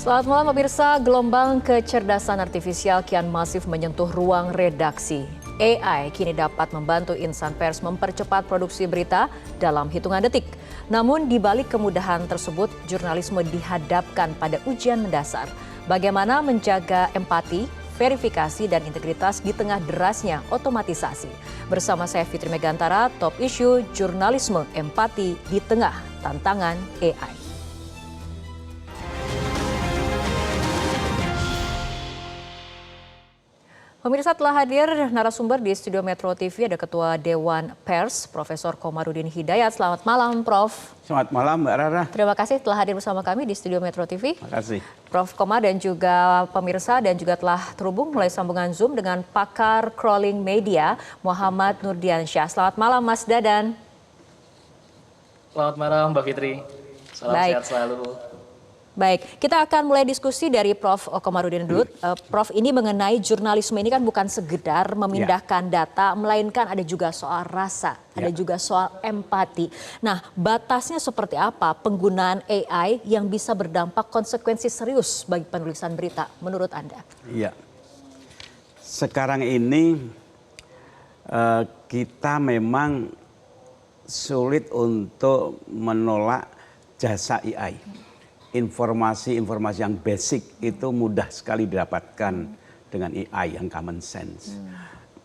Selamat malam pemirsa, gelombang kecerdasan artifisial kian masif menyentuh ruang redaksi. AI kini dapat membantu insan pers mempercepat produksi berita dalam hitungan detik. Namun di balik kemudahan tersebut, jurnalisme dihadapkan pada ujian mendasar. Bagaimana menjaga empati, verifikasi dan integritas di tengah derasnya otomatisasi. Bersama saya Fitri Megantara, Top Issue Jurnalisme Empati di Tengah Tantangan AI. Pemirsa, telah hadir narasumber di studio Metro TV, ada Ketua Dewan Pers, Profesor Komarudin Hidayat. Selamat malam, Prof. Selamat malam, Mbak Rara. Terima kasih telah hadir bersama kami di studio Metro TV. Terima kasih. Prof. Komar dan juga pemirsa, dan juga telah terhubung melalui sambungan Zoom dengan pakar crawling media, Muhammad Nurdiansyah. Selamat malam, Mas Dadan. Selamat malam, Mbak Fitri. Salam sehat selalu. Baik, kita akan mulai diskusi dari Prof. Komarudin dulu. Prof, ini mengenai jurnalisme ini kan bukan sekedar memindahkan data, melainkan ada juga soal rasa, ada juga soal empati. Nah, batasnya seperti apa penggunaan AI yang bisa berdampak konsekuensi serius bagi penulisan berita menurut Anda? Iya, sekarang ini kita memang sulit untuk menolak jasa AI. Informasi-informasi yang basic itu mudah sekali didapatkan dengan AI yang common sense.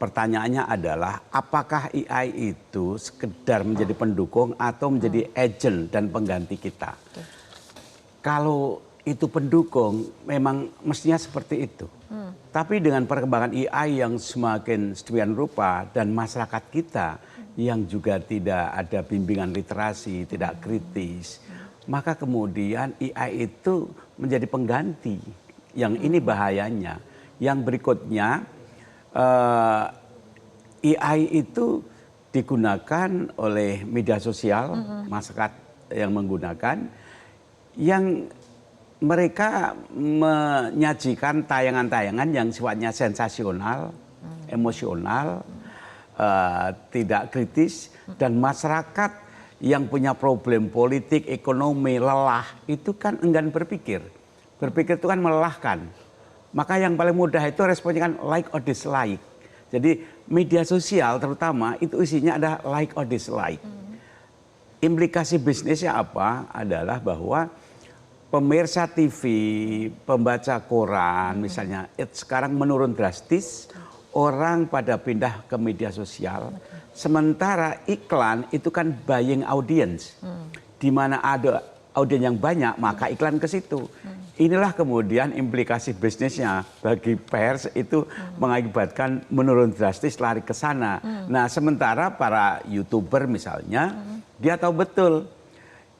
Pertanyaannya adalah apakah AI itu sekedar menjadi pendukung atau menjadi agent dan pengganti kita? Kalau itu pendukung memang mestinya seperti itu. Tapi dengan perkembangan AI yang semakin sedemikian rupa dan masyarakat kita yang juga tidak ada bimbingan literasi, tidak kritis, maka kemudian AI itu menjadi pengganti. Yang ini bahayanya. Yang berikutnya, AI itu digunakan oleh media sosial, masyarakat yang menggunakan, yang mereka menyajikan tayangan-tayangan yang sifatnya sensasional, emosional, tidak kritis, dan masyarakat yang punya problem politik, ekonomi, lelah, itu kan enggan berpikir. Berpikir itu kan melelahkan. Maka yang paling mudah itu responnya kan like or dislike. Jadi media sosial terutama itu isinya ada like or dislike. Implikasi bisnisnya apa? Adalah bahwa pemirsa TV, pembaca koran misalnya, sekarang menurun drastis. Orang pada pindah ke media sosial. Sementara iklan itu kan buying audience. Di mana ada audiens yang banyak, maka iklan ke situ. Inilah kemudian implikasi bisnisnya bagi pers itu mengakibatkan menurun drastis lari ke sana. Nah, sementara para YouTuber misalnya, dia tahu betul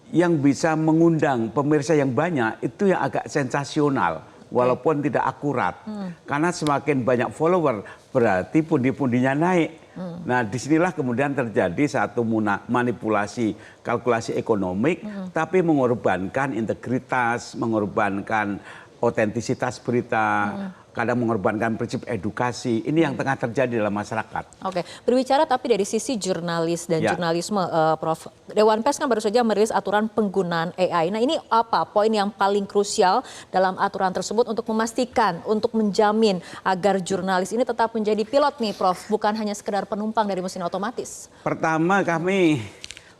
yang bisa mengundang pemirsa yang banyak itu yang agak sensasional. Walaupun tidak akurat, karena semakin banyak follower berarti pundi-pundinya naik. Nah, disinilah kemudian terjadi satu manipulasi kalkulasi ekonomik, tapi mengorbankan integritas, mengorbankan otentisitas berita, kadang mengorbankan prinsip edukasi. Ini yang tengah terjadi dalam masyarakat. Oke, berbicara tapi dari sisi jurnalis dan jurnalisme, Prof. Dewan Pers kan baru saja merilis aturan penggunaan AI. Nah, ini apa poin yang paling krusial dalam aturan tersebut untuk memastikan, untuk menjamin agar jurnalis ini tetap menjadi pilot nih, Prof. Bukan hanya sekedar penumpang dari mesin otomatis. Pertama, kami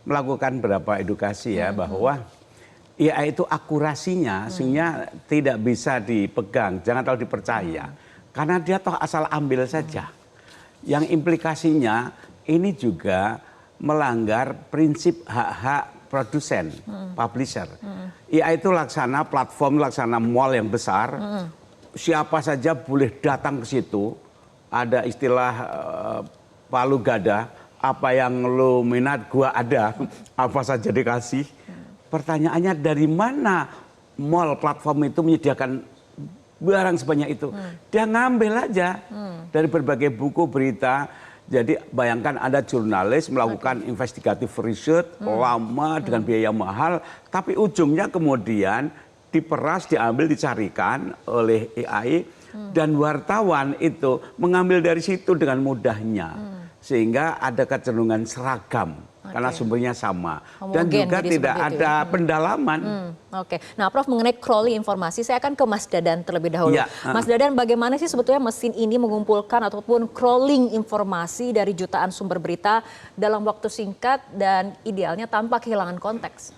melakukan beberapa edukasi ya, bahwa AI itu akurasinya sehingga tidak bisa dipegang, jangan terlalu dipercaya. Karena dia toh asal ambil saja. Yang implikasinya ini juga melanggar prinsip hak-hak produsen, publisher. AI itu laksana platform, laksana mall yang besar. Siapa saja boleh datang ke situ. Ada istilah palu gada, apa yang lo minat gua ada, apa saja dikasih. Pertanyaannya dari mana mall platform itu menyediakan barang sebanyak itu? Dia ngambil aja dari berbagai buku berita. Jadi bayangkan ada jurnalis melakukan investigative research lama dengan biaya mahal, tapi ujungnya kemudian diperas, diambil, dicarikan oleh AI dan wartawan itu mengambil dari situ dengan mudahnya. Sehingga ada kecenderungan seragam. karena sumbernya sama. Dan Homogen, juga jadi tidak seperti itu ada ya. pendalaman. Oke, nah Prof mengenai crawling informasi, saya akan ke Mas Dadan terlebih dahulu. Ya, Mas Dadan, bagaimana sih sebetulnya mesin ini mengumpulkan ataupun crawling informasi dari jutaan sumber berita dalam waktu singkat dan idealnya tanpa kehilangan konteks?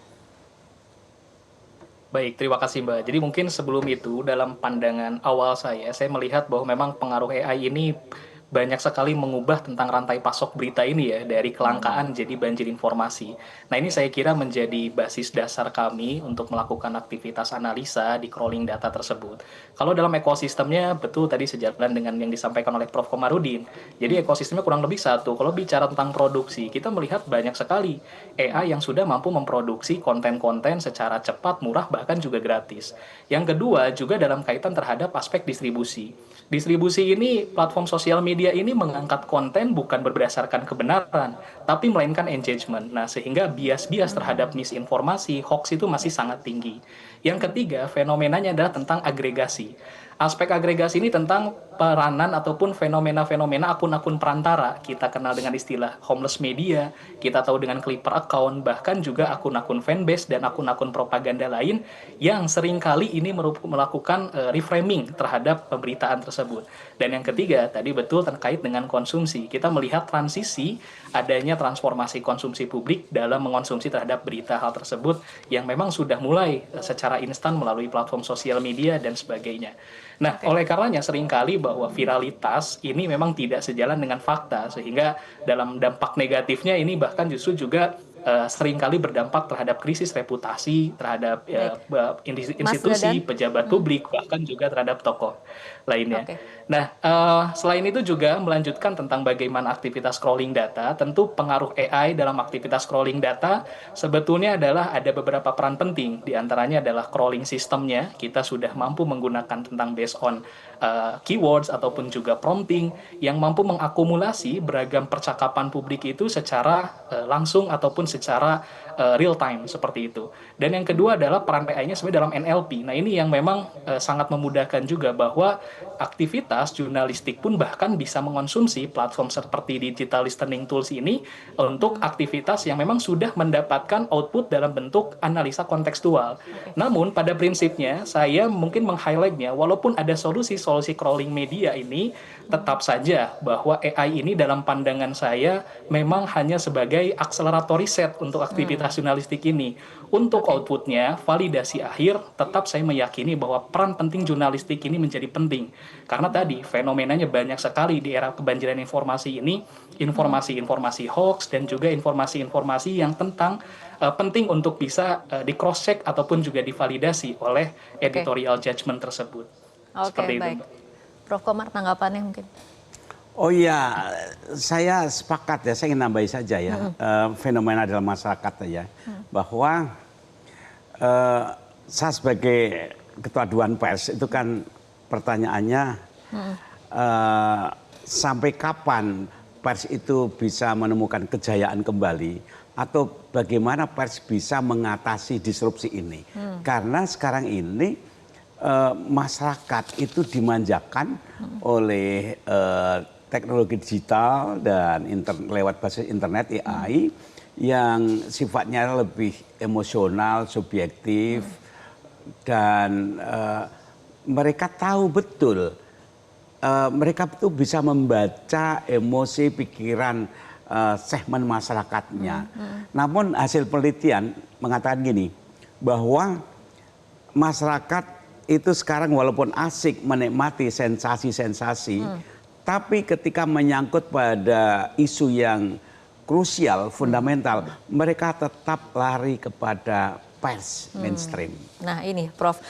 Baik, terima kasih Mbak. Jadi mungkin sebelum itu, dalam pandangan awal saya melihat bahwa memang pengaruh AI ini banyak sekali mengubah tentang rantai pasok berita ini ya, dari kelangkaan jadi banjir informasi. Nah ini saya kira menjadi basis dasar kami untuk melakukan aktivitas analisa di crawling data tersebut. Kalau dalam ekosistemnya, betul tadi sejalan dengan yang disampaikan oleh Prof. Komarudin. Jadi ekosistemnya kurang lebih satu. Kalau bicara tentang produksi, kita melihat banyak sekali AI yang sudah mampu memproduksi konten-konten secara cepat, murah, bahkan juga gratis. Yang kedua, juga dalam kaitan terhadap aspek distribusi. Distribusi ini, platform sosial media ini mengangkat konten bukan berdasarkan kebenaran, tapi melainkan engagement. Nah, sehingga bias-bias terhadap misinformasi, hoax itu masih sangat tinggi. Yang ketiga, fenomenanya adalah tentang agregasi. Aspek agregasi ini tentang peranan ataupun fenomena-fenomena akun-akun perantara. Kita kenal dengan istilah homeless media, kita tahu dengan Clipper account, bahkan juga akun-akun fanbase dan akun-akun propaganda lain yang seringkali ini melakukan reframing terhadap pemberitaan tersebut. Dan yang ketiga, tadi betul terkait dengan konsumsi. Kita melihat transisi adanya transformasi konsumsi publik dalam mengonsumsi terhadap berita hal tersebut yang memang sudah mulai secara instan melalui platform sosial media dan sebagainya. Nah, oleh karenanya seringkali bahwa viralitas ini memang tidak sejalan dengan fakta, sehingga dalam dampak negatifnya ini bahkan justru juga seringkali berdampak terhadap krisis reputasi, terhadap institusi, pejabat publik, bahkan juga terhadap tokoh lainnya. Nah, selain itu juga melanjutkan tentang bagaimana aktivitas scrolling data, tentu pengaruh AI dalam aktivitas scrolling data sebetulnya adalah ada beberapa peran penting, diantaranya adalah crawling sistemnya, kita sudah mampu menggunakan tentang based on keywords ataupun juga prompting yang mampu mengakumulasi beragam percakapan publik itu secara langsung ataupun secara real time seperti itu. Dan yang kedua adalah peran AI-nya sebenarnya dalam NLP. Nah ini yang memang sangat memudahkan juga bahwa aktivitas jurnalistik pun bahkan bisa mengonsumsi platform seperti digital listening tools ini untuk aktivitas yang memang sudah mendapatkan output dalam bentuk analisa kontekstual. Namun pada prinsipnya saya mungkin meng-highlight-nya walaupun ada solusi-solusi crawling media ini, tetap saja bahwa AI ini dalam pandangan saya memang hanya sebagai akselerator riset untuk aktivitas jurnalistik ini. Untuk outputnya, validasi akhir, tetap saya meyakini bahwa peran penting jurnalistik ini menjadi penting. Karena tadi, fenomenanya banyak sekali di era kebanjiran informasi ini, informasi-informasi hoax dan juga informasi-informasi yang tentang penting untuk bisa di cross-check ataupun juga divalidasi oleh editorial judgment tersebut. Oke, baik. Prof. Komar, tanggapannya mungkin? Oh iya, saya sepakat ya, saya ingin nambahin saja ya, fenomena dalam masyarakat ya, bahwa saya sebagai Ketua Dewan Pers itu kan pertanyaannya sampai kapan pers itu bisa menemukan kejayaan kembali atau bagaimana pers bisa mengatasi disrupsi ini. Karena sekarang ini masyarakat itu dimanjakan oleh teknologi digital dan lewat basis internet AI yang sifatnya lebih emosional, subjektif, dan mereka tahu betul, mereka itu bisa membaca emosi, pikiran segmen masyarakatnya. Namun hasil penelitian mengatakan gini, bahwa masyarakat itu sekarang walaupun asik menikmati sensasi-sensasi, tapi ketika menyangkut pada isu yang krusial, fundamental, mereka tetap lari kepada pers mainstream. Nah ini Prof,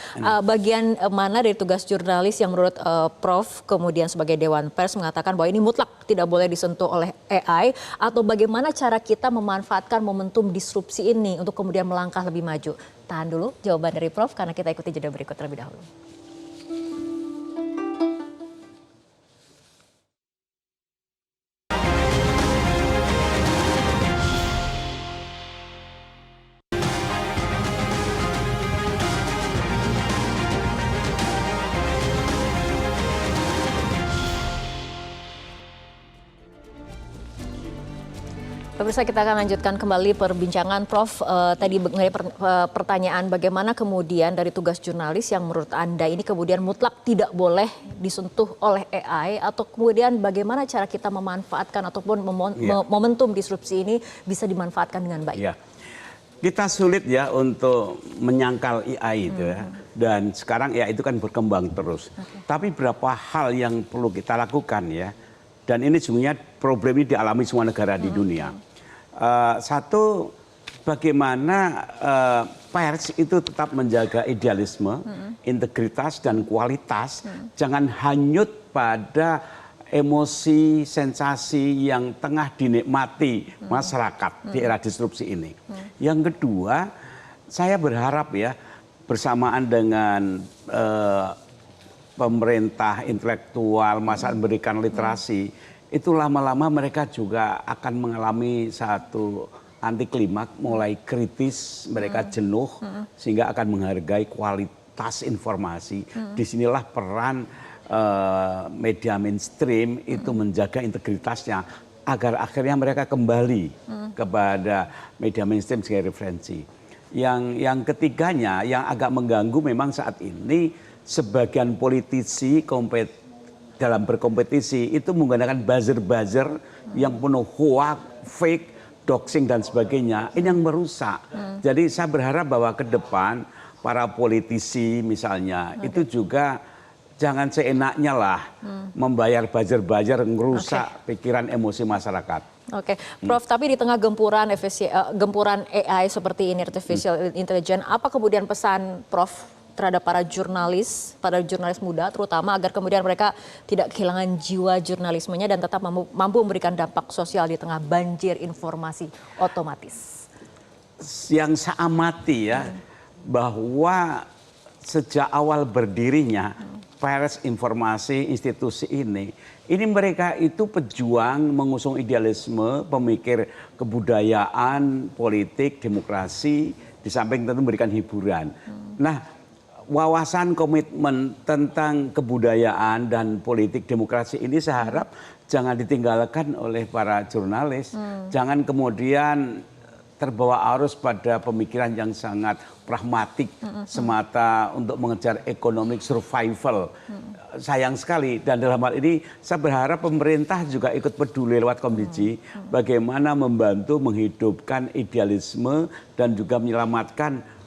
bagian mana dari tugas jurnalis yang menurut Prof kemudian sebagai Dewan Pers mengatakan bahwa ini mutlak tidak boleh disentuh oleh AI, atau bagaimana cara kita memanfaatkan momentum disrupsi ini untuk kemudian melangkah lebih maju? Tahan dulu jawaban dari Prof karena kita ikuti jeda berikut terlebih dahulu. Pemirsa, kita akan lanjutkan kembali perbincangan Prof. Tadi mengenai pertanyaan bagaimana kemudian dari tugas jurnalis yang menurut Anda ini kemudian mutlak tidak boleh disentuh oleh AI, atau kemudian bagaimana cara kita memanfaatkan ataupun momentum disrupsi ini bisa dimanfaatkan dengan baik. Ya. Kita sulit ya untuk menyangkal AI itu ya. Dan sekarang AI itu kan berkembang terus. Tapi berapa hal yang perlu kita lakukan ya. Dan ini sebenarnya problem ini dialami semua negara di dunia. Satu, bagaimana pers itu tetap menjaga idealisme, integritas dan kualitas. Jangan hanyut pada emosi, sensasi yang tengah dinikmati masyarakat di era disrupsi ini. Yang kedua, saya berharap ya bersamaan dengan pemerintah intelektual, masyarakat memberikan literasi, itu lama-lama mereka juga akan mengalami satu anti klimaks, mulai kritis, mereka jenuh, sehingga akan menghargai kualitas informasi. Disinilah peran media mainstream itu menjaga integritasnya agar akhirnya mereka kembali kepada media mainstream sebagai referensi. Yang ketiganya yang agak mengganggu memang saat ini sebagian politisi dalam berkompetisi itu menggunakan buzzer-buzzer yang penuh hoax, fake, doxing dan sebagainya. Ini yang merusak. Jadi saya berharap bahwa ke depan para politisi misalnya itu juga jangan seenaknya lah membayar buzzer-buzzer ngerusak pikiran emosi masyarakat. Oke, Prof. Tapi di tengah gempuran AI seperti ini, artificial intelligence, apa kemudian pesan Prof terhadap para jurnalis muda, terutama agar kemudian mereka tidak kehilangan jiwa jurnalismenya dan tetap mampu memberikan dampak sosial di tengah banjir informasi otomatis? Yang saya amati ya, bahwa sejak awal berdirinya pers informasi institusi ini mereka itu pejuang mengusung idealisme, pemikir kebudayaan, politik, demokrasi, di samping tentu memberikan hiburan. Nah, wawasan komitmen tentang kebudayaan dan politik demokrasi ini saya harap jangan ditinggalkan oleh para jurnalis. Jangan kemudian terbawa arus pada pemikiran yang sangat pragmatik semata untuk mengejar economic survival. Sayang sekali, dan dalam hal ini saya berharap pemerintah juga ikut peduli lewat Komdiji bagaimana membantu menghidupkan idealisme dan juga menyelamatkan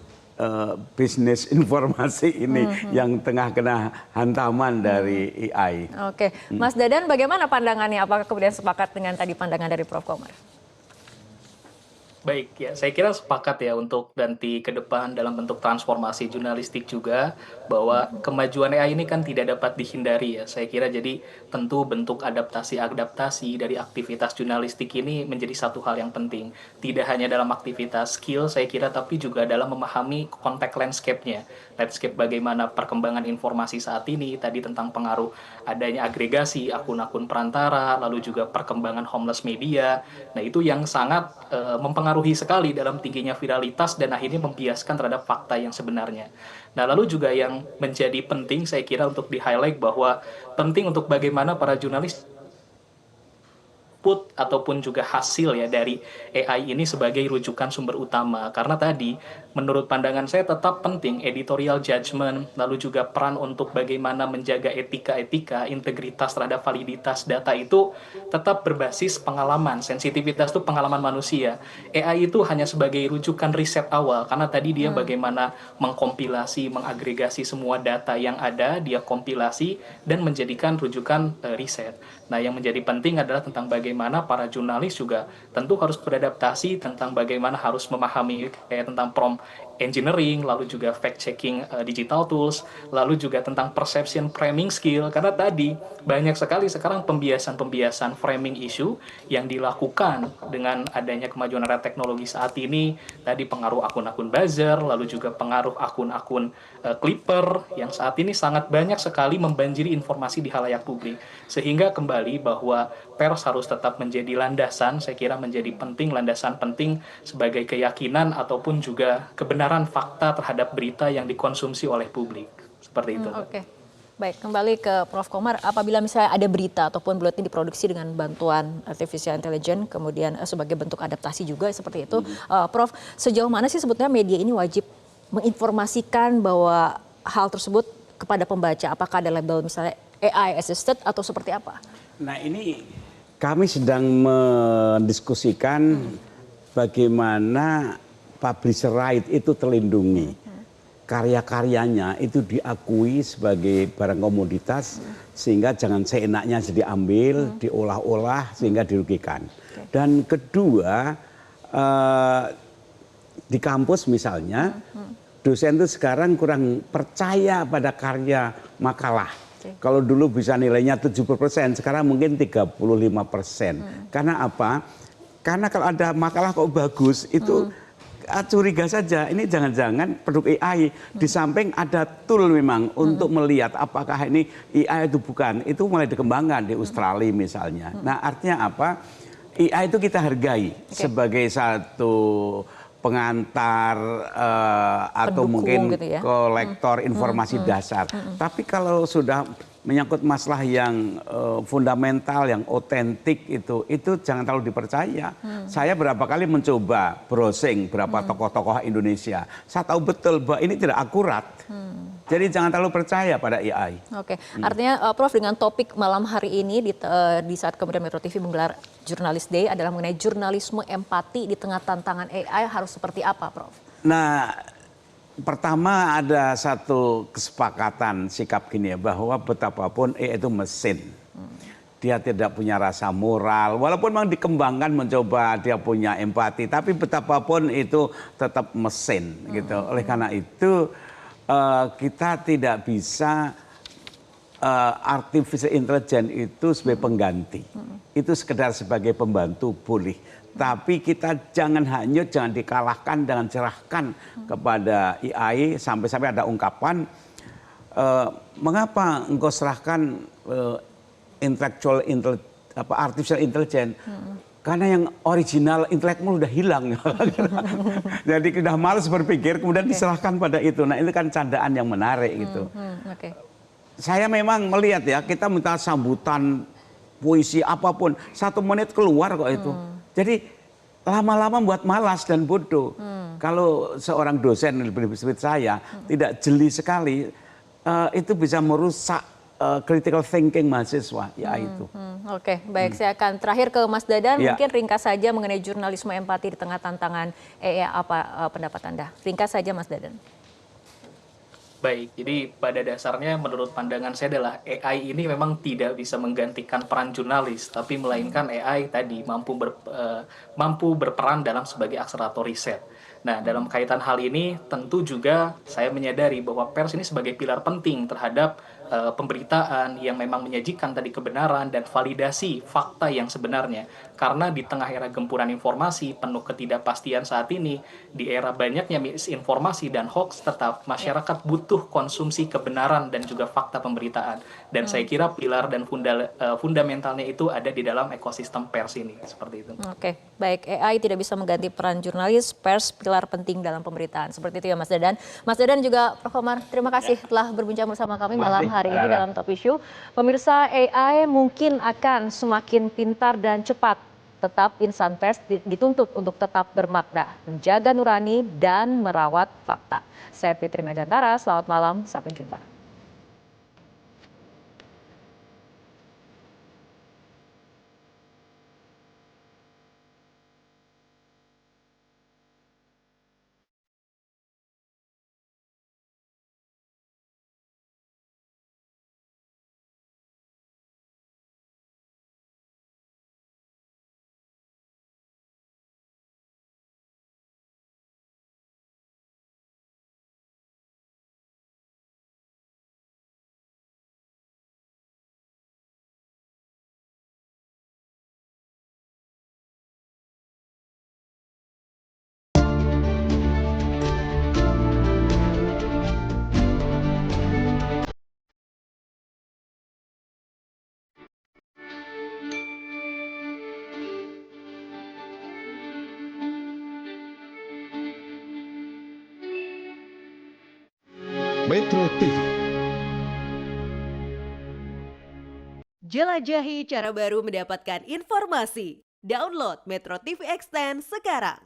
bisnis informasi ini yang tengah kena hantaman dari AI. Oke, Mas Dadan, bagaimana pandangannya? Apakah kemudian sepakat dengan tadi pandangan dari Prof. Komar? Baik, ya saya kira sepakat ya untuk nanti ke depan dalam bentuk transformasi jurnalistik juga, bahwa kemajuan AI ini kan tidak dapat dihindari ya. Saya kira jadi tentu bentuk adaptasi dari aktivitas jurnalistik ini menjadi satu hal yang penting. Tidak hanya dalam aktivitas skill saya kira, tapi juga dalam memahami konteks landscape-nya. Landscape bagaimana perkembangan informasi saat ini, tadi tentang pengaruh adanya agregasi, akun-akun perantara, lalu juga perkembangan homeless media. Nah itu yang sangat mempengaruhi sekali dalam tingginya viralitas dan akhirnya membiaskan terhadap fakta yang sebenarnya. Nah, lalu juga yang menjadi penting saya kira untuk di-highlight bahwa penting untuk bagaimana para jurnalis ataupun juga hasil ya dari AI ini sebagai rujukan sumber utama. Karena tadi menurut pandangan saya tetap penting editorial judgment, lalu juga peran untuk bagaimana menjaga etika-etika, integritas terhadap validitas data itu tetap berbasis pengalaman. Sensitivitas itu pengalaman manusia. AI itu hanya sebagai rujukan riset awal, karena tadi dia bagaimana mengkompilasi, mengagregasi semua data yang ada, dia kompilasi dan menjadikan rujukan riset. Nah, yang menjadi penting adalah tentang bagaimana para jurnalis juga tentu harus beradaptasi tentang bagaimana harus memahami tentang prompt engineering, lalu juga fact-checking digital tools, lalu juga tentang perception framing skill, karena tadi banyak sekali sekarang pembiasan framing issue yang dilakukan dengan adanya kemajuan era teknologi saat ini, tadi pengaruh akun-akun buzzer, lalu juga pengaruh akun-akun clipper yang saat ini sangat banyak sekali membanjiri informasi di halayak publik, sehingga kembali bahwa pers harus tetap menjadi landasan, saya kira menjadi penting, landasan penting sebagai keyakinan ataupun juga kebenaran fakta terhadap berita yang dikonsumsi oleh publik. Seperti itu. Oke. Baik, kembali ke Prof. Komar. Apabila misalnya ada berita ataupun buletin diproduksi dengan bantuan artificial intelligence, kemudian sebagai bentuk adaptasi juga seperti itu, Prof, sejauh mana sih sebetulnya media ini wajib menginformasikan bahwa hal tersebut kepada pembaca? Apakah ada label misalnya AI assisted atau seperti apa? Nah ini kami sedang mendiskusikan bagaimana publisher right itu terlindungi. Karya-karyanya itu diakui sebagai barang komoditas sehingga jangan seenaknya diambil, diolah-olah sehingga dirugikan. Dan kedua, di kampus misalnya, dosen itu sekarang kurang percaya pada karya makalah. Kalau dulu bisa nilainya 70%, sekarang mungkin 35%. Karena apa? Karena kalau ada makalah kok bagus, itu curiga saja. Ini jangan-jangan produk AI. Di samping ada tool memang untuk melihat apakah ini AI itu bukan. Itu mulai dikembangkan di Australia misalnya. Nah artinya apa? AI itu kita hargai sebagai satu pengantar atau Pendukung mungkin gitu ya. kolektor informasi dasar. Tapi kalau sudah menyangkut masalah yang fundamental, yang otentik itu jangan terlalu dipercaya. Saya berapa kali mencoba browsing berapa tokoh-tokoh Indonesia. Saya tahu betul bahwa ini tidak akurat. Jadi jangan terlalu percaya pada AI. Oke, artinya Prof dengan topik malam hari ini di saat kemudian Metro TV menggelar Jurnalis Day adalah mengenai jurnalisme empati di tengah tantangan AI harus seperti apa, Prof? Nah, pertama ada satu kesepakatan sikap gini ya, bahwa betapapun AI itu mesin. Dia tidak punya rasa moral, walaupun memang dikembangkan mencoba dia punya empati, tapi betapapun itu tetap mesin gitu. Oleh karena itu kita tidak bisa artificial intelligence itu sebagai pengganti. Itu sekedar sebagai pembantu boleh. Tapi kita jangan hanyut, jangan dikalahkan, jangan cerahkan kepada AI sampai-sampai ada ungkapan, mengapa engkau serahkan artificial intelligence? Karena yang original intelekmu udah hilang. Jadi udah malas berpikir, kemudian diserahkan pada itu. Nah itu kan candaan yang menarik gitu. Saya memang melihat ya, kita minta sambutan, puisi apapun, 1 menit keluar kok itu. Jadi lama-lama buat malas dan bodoh. Kalau seorang dosen lebih seperti saya, tidak jeli sekali, itu bisa merusak critical thinking mahasiswa, ya itu. Oke, baik. Saya akan terakhir ke Mas Dadan, Ya. mungkin ringkas saja mengenai jurnalisme empati di tengah tantangan AI, apa pendapat Anda? Ringkas saja Mas Dadan. Baik, jadi pada dasarnya menurut pandangan saya adalah AI ini memang tidak bisa menggantikan peran jurnalis, tapi melainkan AI tadi mampu berperan dalam sebagai akselerator riset. Nah, dalam kaitan hal ini tentu juga saya menyadari bahwa pers ini sebagai pilar penting terhadap pemberitaan yang memang menyajikan tadi kebenaran dan validasi fakta yang sebenarnya. Karena di tengah era gempuran informasi penuh ketidakpastian saat ini, di era banyaknya misinformasi dan hoax, tetap masyarakat butuh konsumsi kebenaran dan juga fakta pemberitaan. Dan saya kira pilar dan fundamentalnya itu ada di dalam ekosistem pers ini, seperti itu. Oke, baik. AI tidak bisa mengganti peran jurnalis, pers pilar penting dalam pemberitaan. Seperti itu ya Mas Dadan. Mas Dadan juga Prof. Komar, terima kasih telah berbincang bersama kami malam hari ini dalam Top Issue. Pemirsa, AI mungkin akan semakin pintar dan cepat. Tetap insan pers dituntut untuk tetap bermakna, menjaga nurani dan merawat fakta. Saya Fitri Medantara, selamat malam, sampai jumpa. Metro TV Jelajahi cara baru mendapatkan informasi. Download Metro TV Extend sekarang.